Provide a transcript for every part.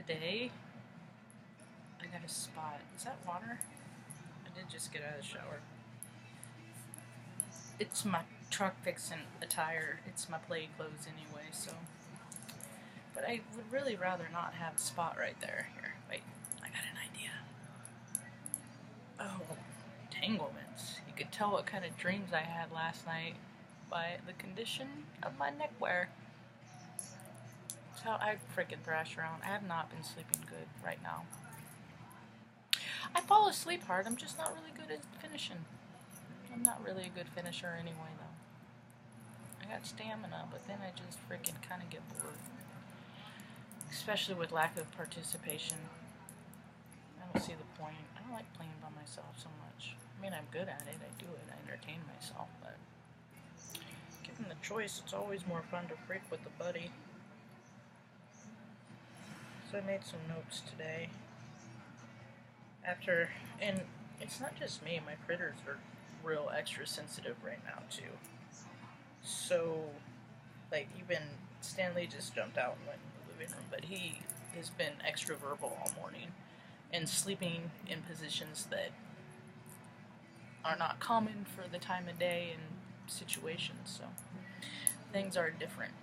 Today, I got a spot. Is that water? I did just get out of the shower. It's my truck fixing a tire. It's my play clothes anyway, so. But I would really rather not have a spot right there. Here, wait, I got an idea. Oh, entanglements. You could tell what kind of dreams I had last night by the condition of my neckwear. That's how I freaking thrash around. I have not been sleeping good right now. I fall asleep hard. I'm just not really good at finishing. I'm not really a good finisher anyway, though. I got stamina, but then I just freaking kind of get bored. Especially with lack of participation. I don't see the point. I don't like playing by myself so much. I mean, I'm good at it. I do it. I entertain myself, but given the choice, it's always more fun to freak with a buddy. So I made some notes today. And it's not just me. My critters are real extra sensitive right now too. So, like, even Stanley just jumped out and went in the living room, but he has been extra verbal all morning and sleeping in positions that are not common for the time of day and situations, so things are different.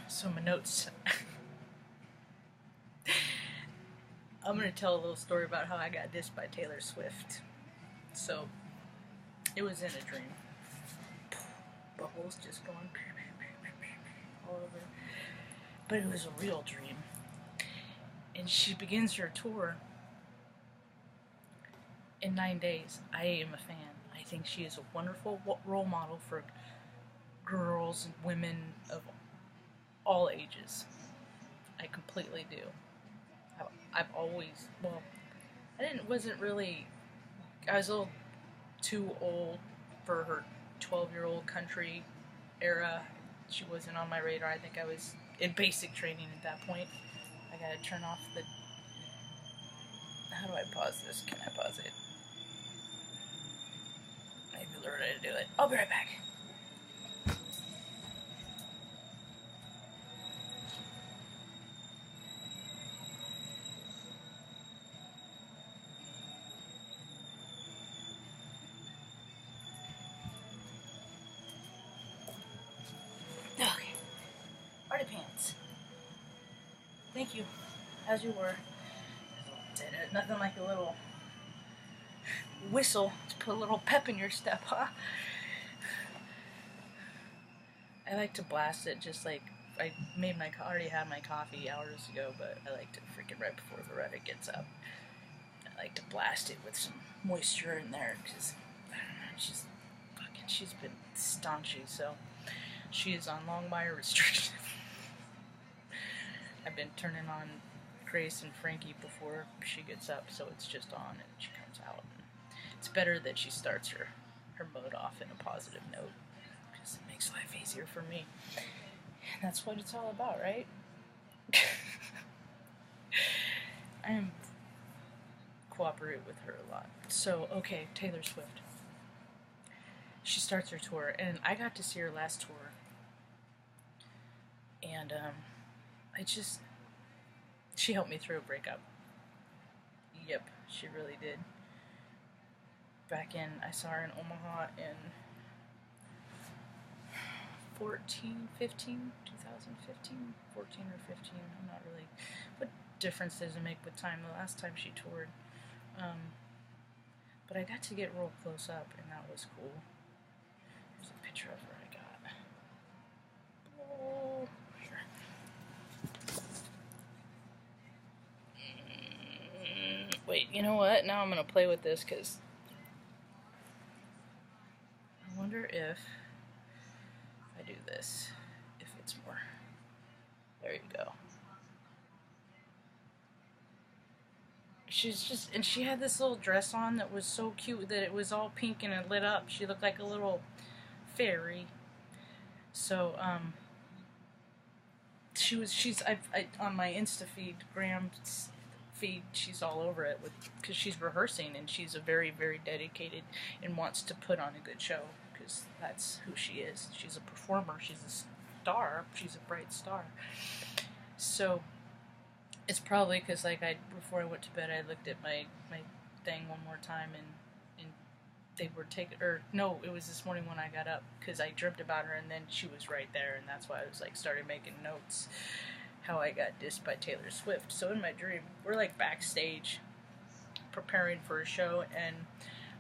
So my notes. I'm going to tell a little story about how I got dissed by Taylor Swift. So, it was in a dream. Bubbles just going all over. But it was a real dream. And she begins her tour in 9 days. I am a fan. I think she is a wonderful role model for girls and women of all ages. I completely do. I've always, well, I was a little too old for her 12-year-old country era. She wasn't on my radar. I think I was in basic training at that point. I gotta turn off the, how do I pause this? Can I pause it? Maybe learn how to do it. I'll be right back. Okay. Party pants. Thank you. As you were. Nothing like a little whistle to put a little pep in your step, huh? I like to blast it just like I already had my coffee hours ago, but I like to freaking right before Loretta gets up. I like to blast it with some moisture in there because she's been staunchy, so she is on long wire restriction. I've been turning on Grace and Frankie before she gets up, so it's just on and she comes out. It's better that she starts her mode off in a positive note, because it makes life easier for me. And that's what it's all about, right? I am cooperate with her a lot. So, okay, Taylor Swift. She starts her tour, and I got to see her last tour. And, she helped me through a breakup. Yep, she really did. I saw her in Omaha in 2015, 14 or 15, I'm not really, what difference does it make with time? The last time she toured, but I got to get real close up, and that was cool. There's a picture of her I got. Oh, here. Wait, you know what? Now I'm going to play with this, because I wonder if I do this, if it's more. There you go. And she had this little dress on that was so cute that it was all pink and it lit up. She looked like a little fairy. So, she's on my Insta feed, Graham's feed, she's all over it because she's rehearsing, and she's a very, very dedicated and wants to put on a good show, because that's who she is. She's a performer. She's a star. She's a bright star. So It's probably because, like, before I went to bed, I looked at my thing one more time, and they were taking, or no, it was this morning when I got up, because I dreamt about her, and then she was right there, and that's why I was, like, started making notes how I got dissed by Taylor Swift. So in my dream, we're, like, backstage preparing for a show, and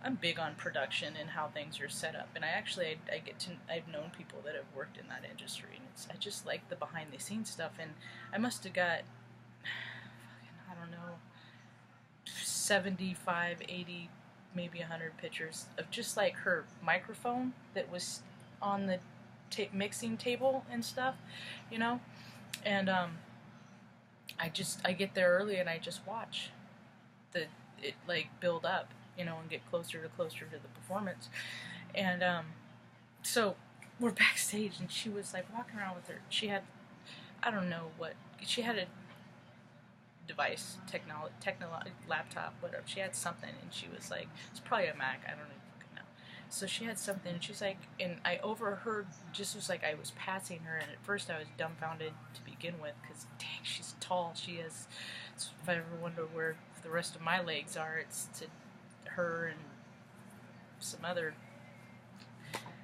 I'm big on production and how things are set up. And I've known people that have worked in that industry, and I just like the behind the scenes stuff. And I must have got, I don't know, 75, 80, maybe 100 pictures of just like her microphone that was on the mixing table and stuff, you know. And I get there early and I just watch it like build up, you know, and get closer to the performance. And so we're backstage, and she was like walking around with her. She had, I don't know what, she had a device, laptop, whatever. She had something, and she was like, it's probably a Mac. I don't even know. So she had something, and she's like, and I overheard, just was like I was passing her, and at first I was dumbfounded to begin with, because dang, she's tall. She is. If I ever wonder where the rest of my legs are, it's to her and some other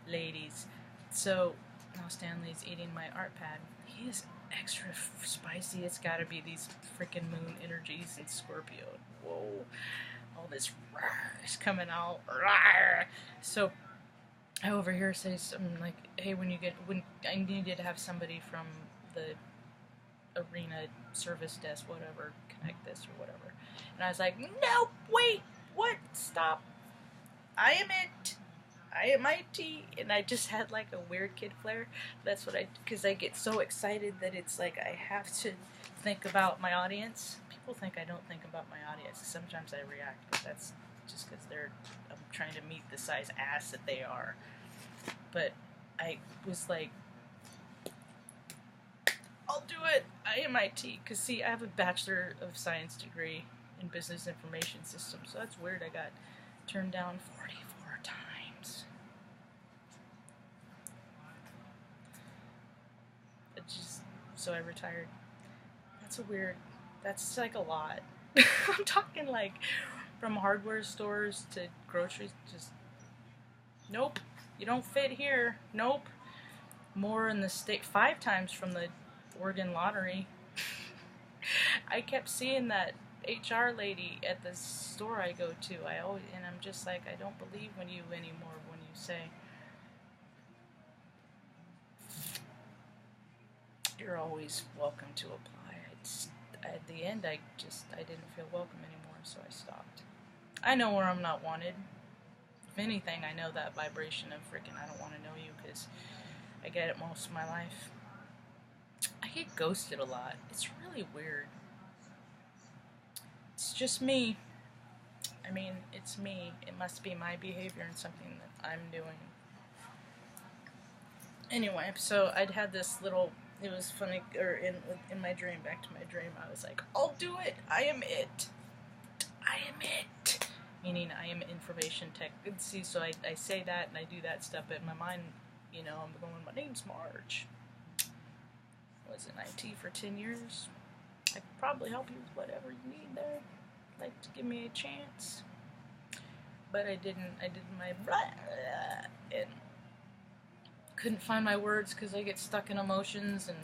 ladies. So now Stanley's eating my art pad. He is extra spicy. It's got to be these freaking moon energies in Scorpio. Whoa, all this is coming out. So I overhear say something like, "Hey, when I needed to have somebody from the arena service desk, whatever, connect this or whatever." And I was like, "No, wait, what? Stop! I am it. I am IT." And I just had like a weird kid flare. That's what because I get so excited that it's like I have to think about my audience. People think I don't think about my audience. Sometimes I react, but that's just because I'm trying to meet the size ass that they are. But I was like, I'll do it. I am IT. Because, see, I have a Bachelor of Science degree in Business Information Systems. So that's weird. I got turned down 44 times. So I retired. That's like a lot. I'm talking like from hardware stores to groceries. Just, nope. You don't fit here. Nope. More in the state. 5 times from the Oregon lottery. I kept seeing that HR lady at the store I go to. And I'm just like, I don't believe you anymore when you say you're always welcome to apply. At the end, I didn't feel welcome anymore, so I stopped. I know where I'm not wanted. If anything, I know that vibration of freaking I don't want to know you, because I get it most of my life. I get ghosted a lot. It's really weird. It's just me. I mean, it's me. It must be my behavior and something that I'm doing. Anyway, so I'd had this little, it was funny, or in my dream, back to my dream, I was like, I'll do it. I am it. I am it. Meaning I am information tech. See, so I say that and I do that stuff, but in my mind, you know, I'm going, my name's Marge. I was in IT for 10 years. I could probably help you with whatever you need there. Like to give me a chance. But I didn't. I did my and couldn't find my words because I get stuck in emotions, and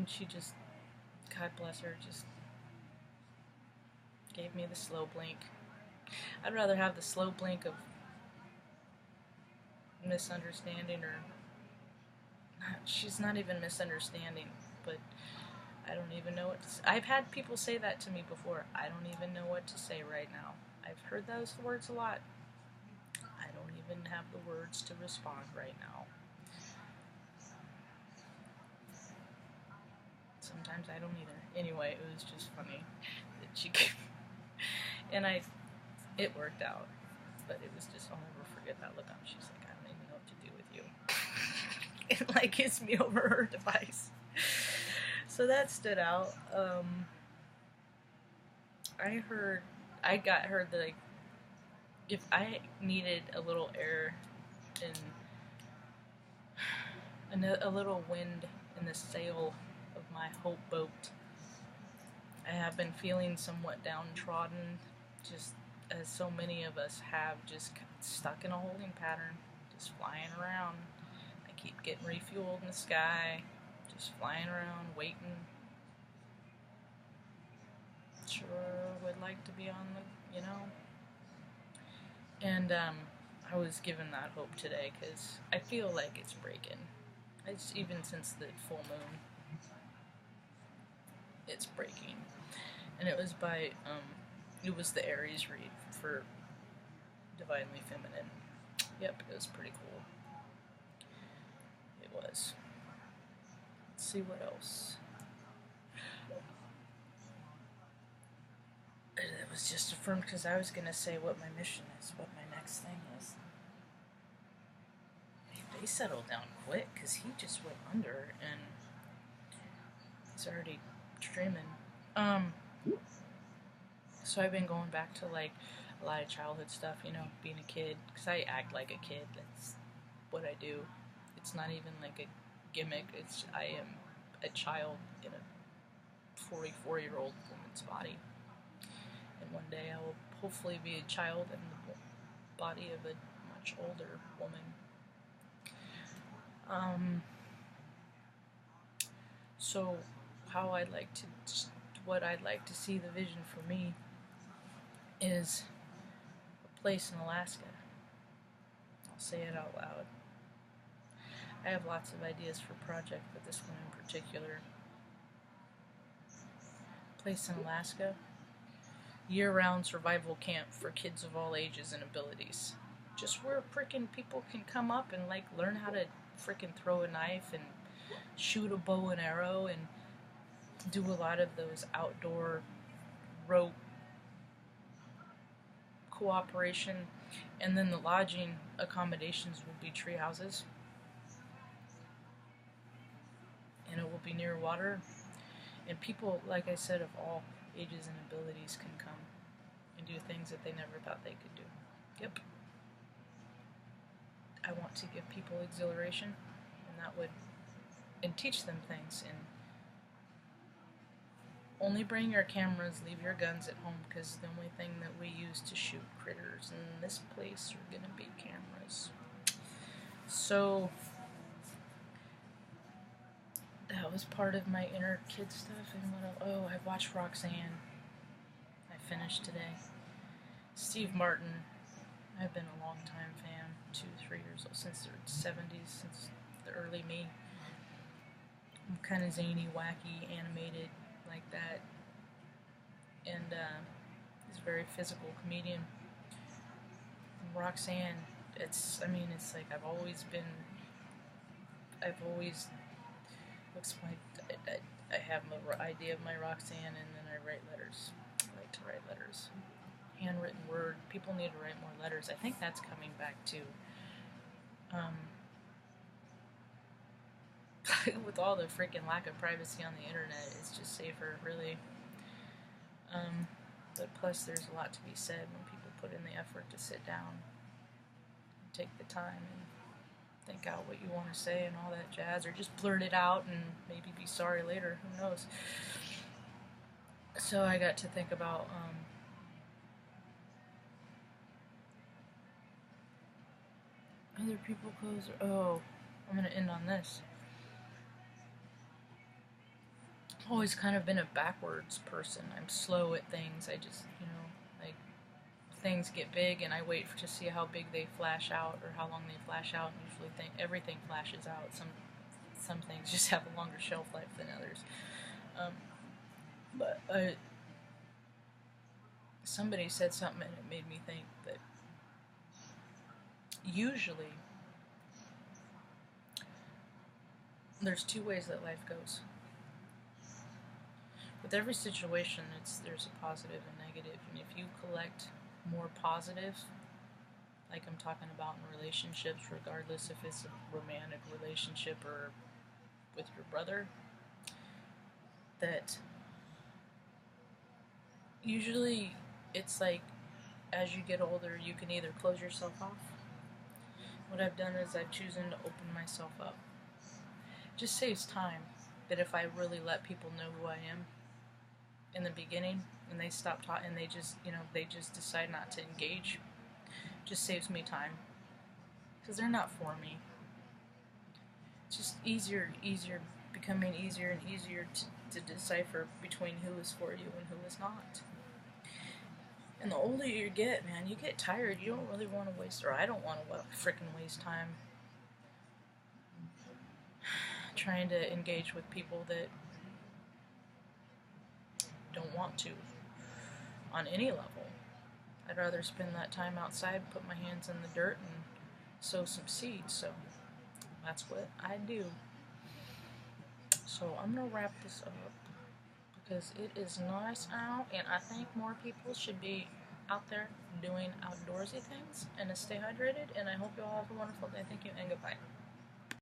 she just, God bless her, just gave me the slow blink. I'd rather have the slow blink of misunderstanding, or she's not even misunderstanding, but I don't even know what to say. I've had people say that to me before. I don't even know what to say right now. I've heard those words a lot. I don't even have the words to respond right now. Sometimes I don't either. Anyway, it was just funny that she and it worked out, but it was just, I'll never forget that look on. She's like, I don't even know what to do with you. It like hits me over her device. So that stood out. I got heard that, like, if I needed a little air and a little wind in the sail of my hope boat. I have been feeling somewhat downtrodden, just as so many of us have, just stuck in a holding pattern, just flying around. I keep getting refueled in the sky, just flying around, waiting. Sure would like to be on the, And I was given that hope today because I feel like it's breaking. It's even since the full moon, it's breaking. And it was by, it was the Aries read for Divinely Feminine. Yep, it was pretty cool. It was. Let's see what else. It was just affirmed because I was going to say what my mission is, what my next thing is. They settled down quick because he just went under and he's already streaming. So I've been going back to like a lot of childhood stuff, being a kid, because I act like a kid. That's what I do. It's not even like a gimmick. I am a child in a 44-year-old woman's body. And one day I will hopefully be a child in the body of a much older woman. So what I'd like to see, the vision for me, is a place in Alaska. I'll say it out loud. I have lots of ideas for project, but this one in particular. A place in Alaska. Year-round survival camp for kids of all ages and abilities. Just where frickin' people can come up and like learn how to frickin' throw a knife and shoot a bow and arrow and do a lot of those outdoor rope cooperation, and then the lodging accommodations will be tree houses, and it will be near water, and people, like I said, of all ages and abilities can come and do things that they never thought they could do. Yep. I want to give people exhilaration, and teach them things, and only bring your cameras, leave your guns at home, because the only thing that we use to shoot critters in this place are going to be cameras. So, that was part of my inner kid stuff. And I watched Roxanne. I finished today. Steve Martin, I've been a long time fan, 2-3 years old, since the 70s, since the early me. I'm kind of zany, wacky, animated, like that, and he's a very physical comedian. And Roxanne, it's like I've always explained, I have an idea of my Roxanne, and then I write letters. I like to write letters, handwritten word. People need to write more letters. I think that's coming back too. With all the freaking lack of privacy on the internet, it's just safer, really. But plus, there's a lot to be said when people put in the effort to sit down and take the time and think out what you want to say and all that jazz, or just blurt it out and maybe be sorry later. Who knows? So I got to think about other people close. Oh, I'm gonna end on this. Always kind of been a backwards person. I'm slow at things. I just, like, things get big and I wait to see how big they flash out or how long they flash out, and usually everything flashes out. Some things just have a longer shelf life than others. But somebody said something and it made me think that usually there's two ways that life goes. With every situation, there's a positive and negative, and if you collect more positive, like I'm talking about in relationships, regardless if it's a romantic relationship or with your brother, that usually it's like as you get older, you can either close yourself off. What I've done is I've chosen to open myself up. It just saves time. But if I really let people know who I am in the beginning, and they stop talking, and they just, they just decide not to engage, it just saves me time. Because they're not for me. It's just becoming easier and easier to decipher between who is for you and who is not. And the older you get, man, you get tired. You don't really want to waste, or I don't want to freaking waste time trying to engage with people that don't want to on any level. I'd rather spend that time outside, put my hands in the dirt, and sow some seeds. So that's what I do. So I'm going to wrap this up because it is nice out, and I think more people should be out there doing outdoorsy things and to stay hydrated. And I hope you all have a wonderful day. Thank you, and goodbye.